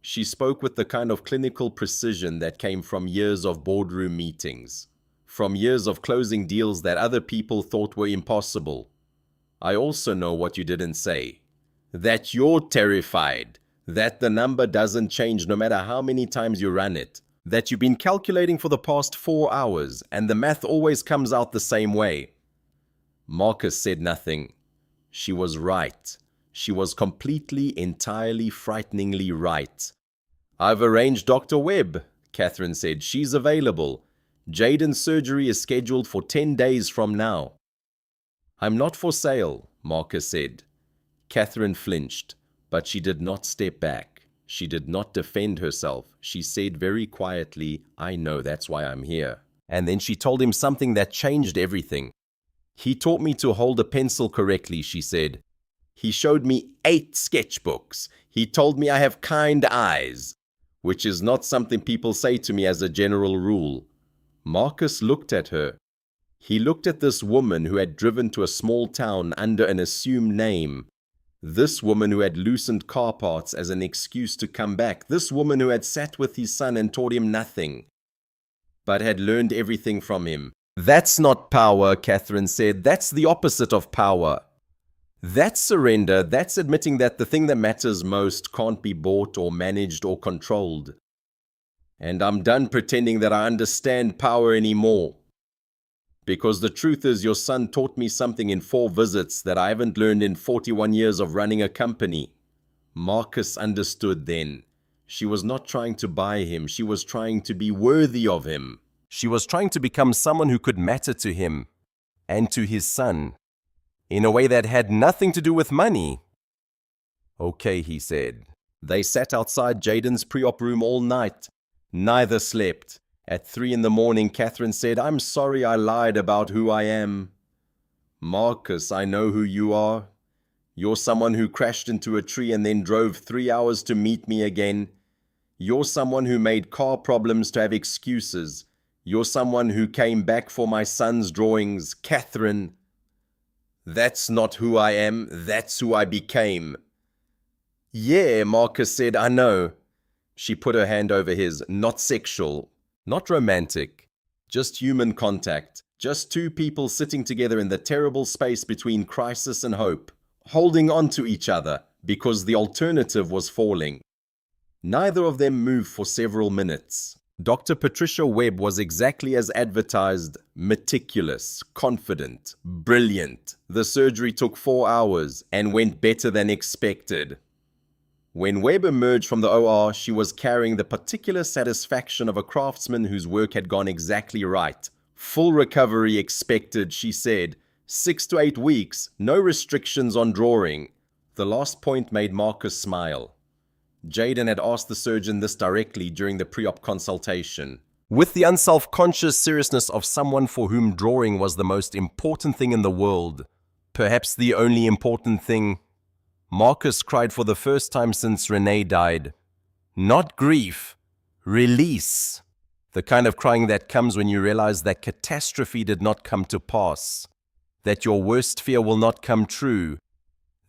She spoke with the kind of clinical precision that came from years of boardroom meetings, from years of closing deals that other people thought were impossible. "I also know what you didn't say. That you're terrified. That the number doesn't change no matter how many times you run it. That you've been calculating for the past 4 hours and the math always comes out the same way." Marcus said nothing. She was right. She was completely, entirely, frighteningly right. "I've arranged Dr. Webb," Catherine said. "She's available. Jaden's surgery is scheduled for 10 days from now." "I'm not for sale," Marcus said. Catherine flinched, but she did not step back. She did not defend herself. She said very quietly, "I know, that's why I'm here." And then she told him something that changed everything. "He taught me to hold a pencil correctly," she said. "He showed me 8 sketchbooks. He told me I have kind eyes, which is not something people say to me as a general rule." Marcus looked at her. He looked at this woman who had driven to a small town under an assumed name. This woman who had loosened car parts as an excuse to come back. This woman who had sat with his son and taught him nothing, but had learned everything from him. "That's not power," Catherine said. "That's the opposite of power. That's surrender. That's admitting that the thing that matters most can't be bought or managed or controlled. And I'm done pretending that I understand power anymore. Because the truth is, your son taught me something in 4 visits that I haven't learned in 41 years of running a company." Marcus understood then. She was not trying to buy him. She was trying to be worthy of him. She was trying to become someone who could matter to him and to his son in a way that had nothing to do with money. "Okay," he said. They sat outside Jaden's pre-op room all night. Neither slept. At 3 in the morning, Catherine said, "I'm sorry I lied about who I am." "Marcus, I know who you are. You're someone who crashed into a tree and then drove 3 hours to meet me again. You're someone who made car problems to have excuses. You're someone who came back for my son's drawings. Catherine, that's not who I am. That's who I became." "Yeah," Marcus said, "I know." She put her hand over his. "Not sexual. Not romantic, just human contact, just 2 people sitting together in the terrible space between crisis and hope, holding on to each other because the alternative was falling." Neither of them moved for several minutes. Dr. Patricia Webb was exactly as advertised, meticulous, confident, brilliant. The surgery took 4 hours and went better than expected. When Webb emerged from the OR, she was carrying the particular satisfaction of a craftsman whose work had gone exactly right. "Full recovery expected," she said. 6 to 8 weeks, no restrictions on drawing. The last point made Marcus smile. Jaden had asked the surgeon this directly during the pre-op consultation. With the unself-conscious seriousness of someone for whom drawing was the most important thing in the world, perhaps the only important thing, Marcus cried for the first time since Renee died. Not grief, release. The kind of crying that comes when you realize that catastrophe did not come to pass, that your worst fear will not come true,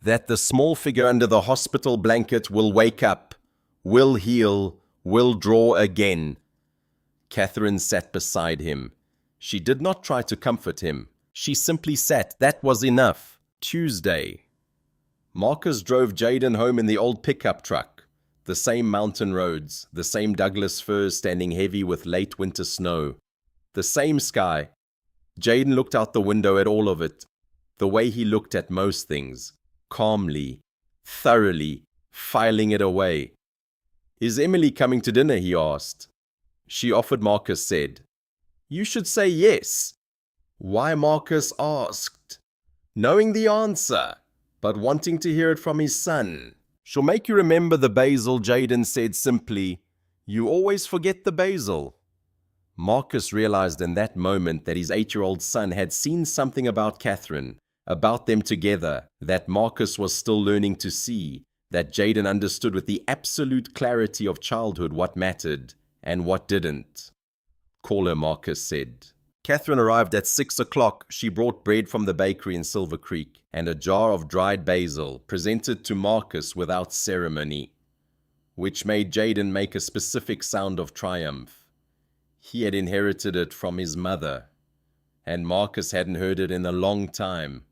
that the small figure under the hospital blanket will wake up, will heal, We'll draw again. Catherine sat beside him. She did not try to comfort him. She simply sat. That was enough. Tuesday. Marcus drove Jaden home in the old pickup truck. The same mountain roads, the same Douglas firs standing heavy with late winter snow. The same sky. Jaden looked out the window at all of it, the way he looked at most things, calmly, thoroughly, filing it away. Is Emily coming to dinner? He asked. She offered. Marcus said. You should say yes. Why? Marcus asked, knowing the answer, but wanting to hear it from his son. She'll make you remember the basil, Jaden said simply. You always forget the basil. Marcus realized in that moment that his 8-year-old son had seen something about Catherine, about them together, that Marcus was still learning to see, that Jaden understood with the absolute clarity of childhood what mattered and what didn't. Call her, Marcus said. Catherine arrived at 6 o'clock. She brought bread from the bakery in Silver Creek and a jar of dried basil, presented to Marcus without ceremony, which made Jaden make a specific sound of triumph. He had inherited it from his mother, and Marcus hadn't heard it in a long time.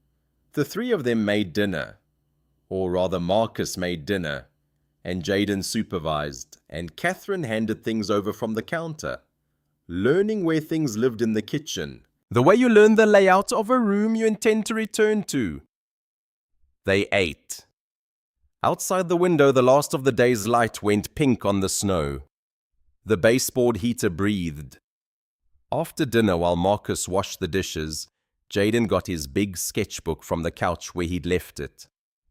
The three of them made dinner, or rather Marcus made dinner, and Jaden supervised, and Catherine handed things over from the counter, learning where things lived in the kitchen, the way you learn the layout of a room you intend to return to. They ate. Outside the window, the last of the day's light went pink on the snow. The baseboard heater breathed. After dinner, while Marcus washed the dishes, Jaden got his big sketchbook from the couch where he'd left it.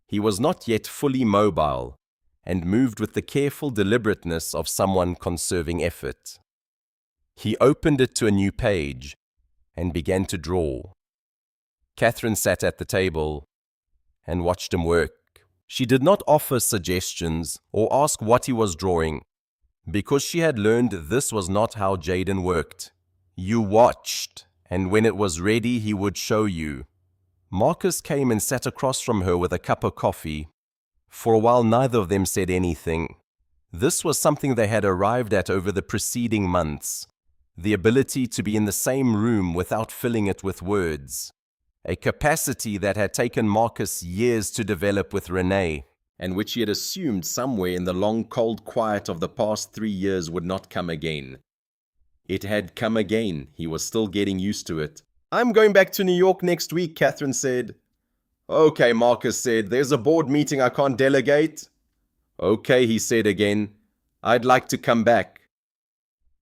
He was not yet fully mobile, and moved with the careful deliberateness of someone conserving effort. He opened it to a new page and began to draw. Catherine sat at the table and watched him work. She did not offer suggestions or ask what he was drawing, because she had learned this was not how Jaden worked. You watched, and when it was ready, he would show you. Marcus came and sat across from her with a cup of coffee. For a while, neither of them said anything. This was something they had arrived at over the preceding months. The ability to be in the same room without filling it with words. A capacity that had taken Marcus years to develop with Renee, and which he had assumed somewhere in the long cold quiet of the past 3 years would not come again. It had come again. He was still getting used to it. I'm going back to New York next week, Catherine said. Okay, Marcus said. There's a board meeting I can't delegate. Okay, he said again. I'd like to come back.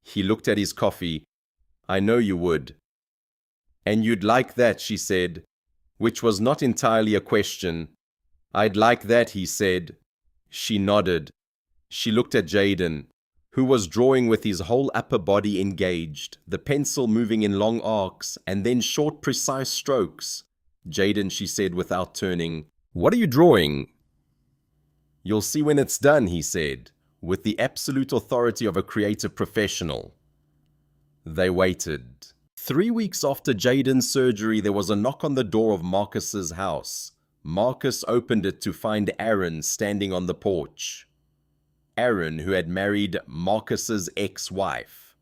He looked at his coffee. I know you would. And you'd like that, she said, which was not entirely a question. I'd like that, he said. She nodded. She looked at Jaden, who was drawing with his whole upper body engaged, the pencil moving in long arcs and then short, precise strokes. Jaden, she said without turning. What are you drawing? You'll see when it's done, he said, with the absolute authority of a creative professional. They waited. 3 weeks after Jaden's surgery, there was a knock on the door of Marcus's house. Marcus opened it to find Aaron standing on the porch. Aaron, who had married Marcus's ex-wife.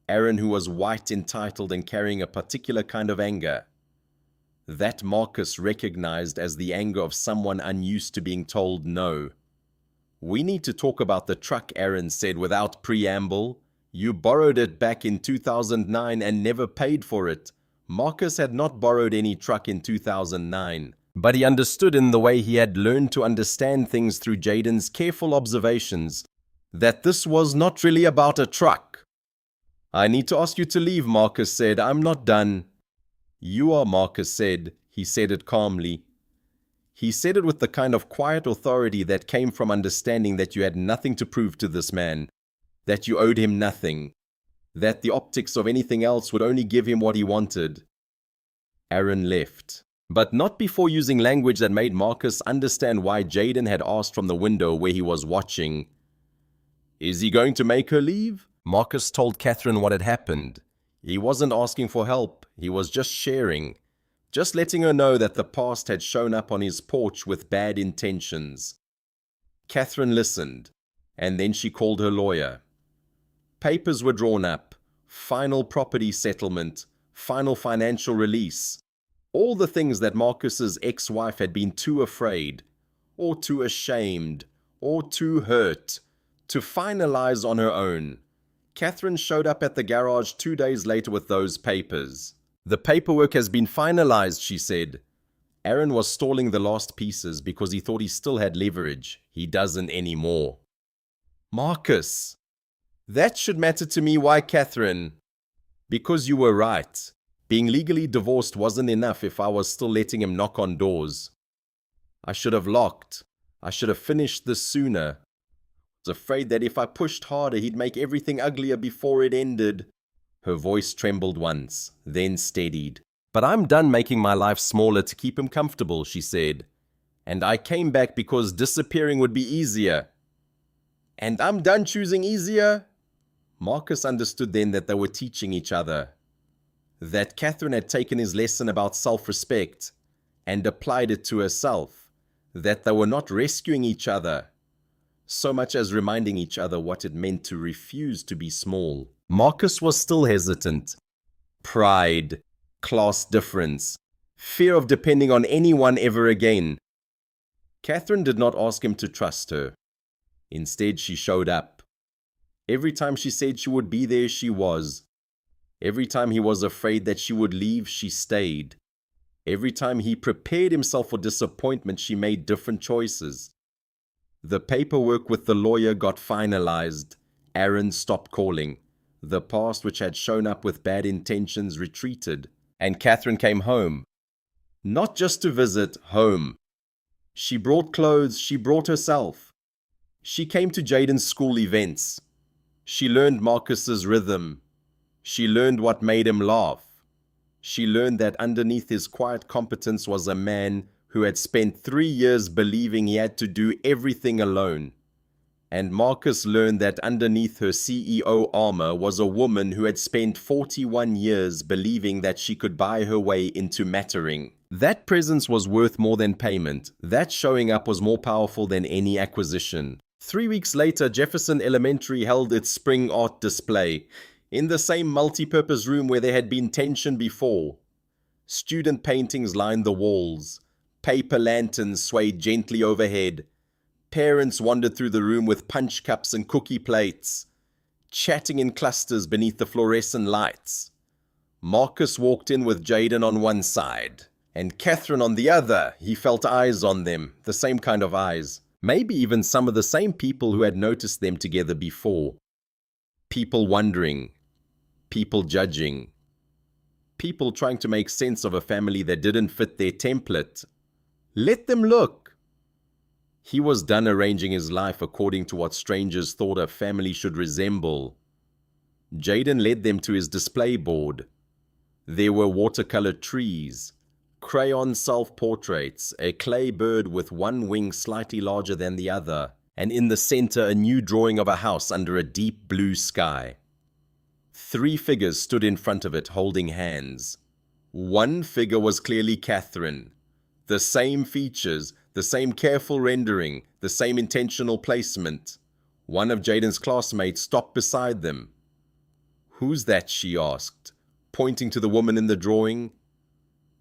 Aaron, who was white, entitled, and carrying a particular kind of anger. That Marcus recognized as the anger of someone unused to being told no. We need to talk about the truck, Aaron said without preamble. You borrowed it back in 2009 and never paid for it. Marcus had not borrowed any truck in 2009, but he understood in the way he had learned to understand things through Jaden's careful observations that this was not really about a truck. I need to ask you to leave, Marcus said. I'm not done. You are, Marcus said. He said it calmly. He said it with the kind of quiet authority that came from understanding that you had nothing to prove to this man, that you owed him nothing, that the optics of anything else would only give him what he wanted. Aaron left, but not before using language that made Marcus understand why Jaden had asked from the window where he was watching. Is he going to make her leave? Marcus told Catherine what had happened. He wasn't asking for help, he was just sharing. Just letting her know that the past had shown up on his porch with bad intentions. Catherine listened, And then she called her lawyer. Papers were drawn up, final property settlement, final financial release. All the things that Marcus's ex-wife had been too afraid, or too ashamed, or too hurt to finalize on her own. Catherine showed up at the garage 2 days later with those papers. The paperwork has been finalized, she said. Aaron was stalling the last pieces because he thought he still had leverage. He doesn't anymore. Marcus, that should matter to me. Why, Catherine? Because you were right. Being legally divorced wasn't enough if I was still letting him knock on doors. I should have locked. I should have finished this sooner. I was afraid that if I pushed harder, he'd make everything uglier before it ended. Her voice trembled once, then steadied. But I'm done making my life smaller to keep him comfortable, she said. And I came back because disappearing would be easier. And I'm done choosing easier? Marcus understood then that they were teaching each other. That Catherine had taken his lesson about self-respect and applied it to herself. That they were not rescuing each other, so much as reminding each other what it meant to refuse to be small. Marcus was still hesitant. Pride, class difference, fear of depending on anyone ever again. Catherine did not ask him to trust her. Instead, she showed up. Every time she said she would be there, she was. Every time he was afraid that she would leave, she stayed. Every time he prepared himself for disappointment, she made different choices. The paperwork with the lawyer got finalized. Aaron stopped calling. The past, which had shown up with bad intentions, retreated. And Catherine came home. Not just to visit, home. She brought clothes, she brought herself. She came to Jaden's school events. She learned Marcus's rhythm. She learned what made him laugh. She learned that underneath his quiet competence was a man who had spent 3 years believing he had to do everything alone. And Marcus learned that underneath her CEO armor was a woman who had spent 41 years believing that she could buy her way into mattering. That presence was worth more than payment. That showing up was more powerful than any acquisition. 3 weeks later, Jefferson Elementary held its spring art display in the same multi-purpose room where there had been tension before. Student paintings lined the walls. Paper lanterns swayed gently overhead. Parents wandered through the room with punch cups and cookie plates, chatting in clusters beneath the fluorescent lights. Marcus walked in with Jaden on one side and Catherine on the other. He felt eyes on them, the same kind of eyes. Maybe even some of the same people who had noticed them together before. People wondering. People judging. People trying to make sense of a family that didn't fit their template. Let them look. He was done arranging his life according to what strangers thought a family should resemble. Jaden led them to his display board. There were watercolor trees, crayon self-portraits, a clay bird with one wing slightly larger than the other, and in the center a new drawing of a house under a deep blue sky. 3 figures stood in front of it holding hands. One figure was clearly Catherine. The same features, the same careful rendering, the same intentional placement. One of Jaden's classmates stopped beside them. "Who's that?" she asked, pointing to the woman in the drawing.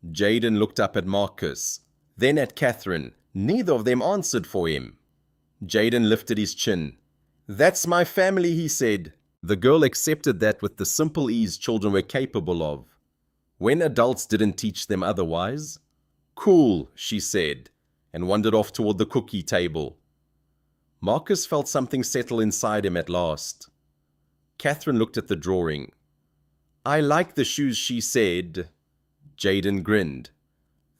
Jaden looked up at Marcus, then at Catherine. Neither of them answered for him. Jaden lifted his chin. "That's my family," he said. The girl accepted that with the simple ease children were capable of, when adults didn't teach them otherwise. "Cool," she said, and wandered off toward the cookie table. Marcus felt something settle inside him at last. Catherine looked at the drawing. "I like the shoes," she said. Jaden grinned.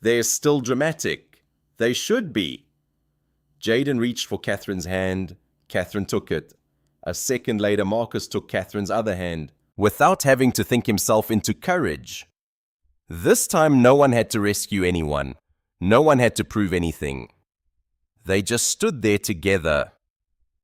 "They're still dramatic. They should be." Jaden reached for Catherine's hand. Catherine took it. A second later, Marcus took Catherine's other hand, without having to think himself into courage. This time, no one had to rescue anyone. No one had to prove anything. They just stood there together,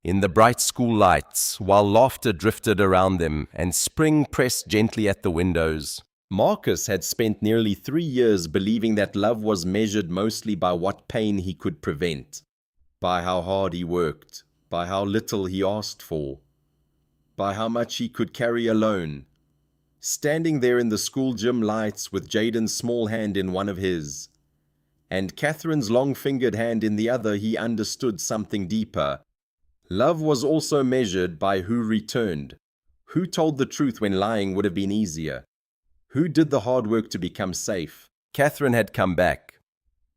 in the bright school lights, while laughter drifted around them and spring pressed gently at the windows. Marcus had spent nearly 3 years believing that love was measured mostly by what pain he could prevent, by how hard he worked, by how little he asked for, by how much he could carry alone. Standing there in the school gym lights with Jaden's small hand in one of his, and Catherine's long-fingered hand in the other, he understood something deeper. Love was also measured by who returned, who told the truth when lying would have been easier, who did the hard work to become safe. Catherine had come back,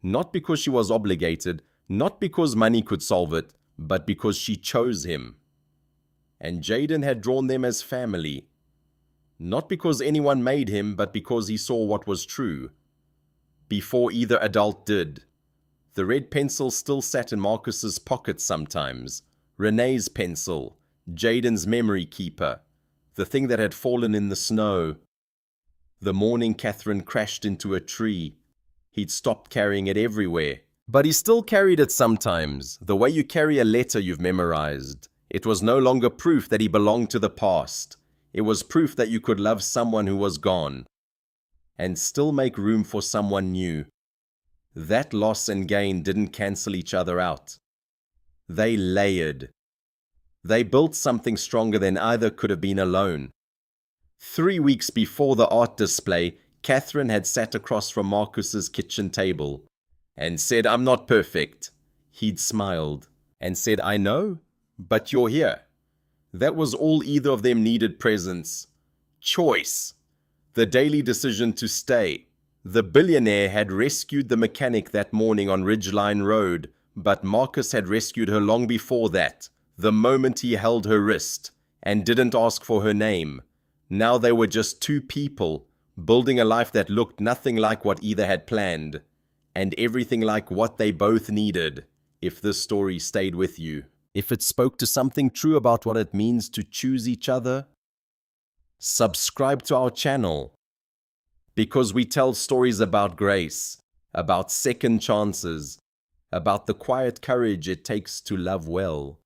not because she was obligated, not because money could solve it, but because she chose him. And Jaden had drawn them as family, not because anyone made him, but because he saw what was true, before either adult did. The red pencil still sat in Marcus's pocket sometimes, Renee's pencil, Jaden's memory keeper, the thing that had fallen in the snow. The morning Catherine crashed into a tree, he'd stopped carrying it everywhere. But he still carried it sometimes, the way you carry a letter you've memorized. It was no longer proof that he belonged to the past. It was proof that you could love someone who was gone, and still make room for someone new. That loss and gain didn't cancel each other out. They layered. They built something stronger than either could have been alone. 3 weeks before the art display, Catherine had sat across from Marcus's kitchen table and said, "I'm not perfect." He'd smiled and said, "I know, but you're here." That was all either of them needed: presence, choice, the daily decision to stay. The billionaire had rescued the mechanic that morning on Ridgeline Road, but Marcus had rescued her long before that, the moment he held her wrist and didn't ask for her name. Now they were just two people, building a life that looked nothing like what either had planned, and everything like what they both needed. If this story stayed with you, if it spoke to something true about what it means to choose each other, subscribe to our channel, because we tell stories about grace, about second chances, about the quiet courage it takes to love well.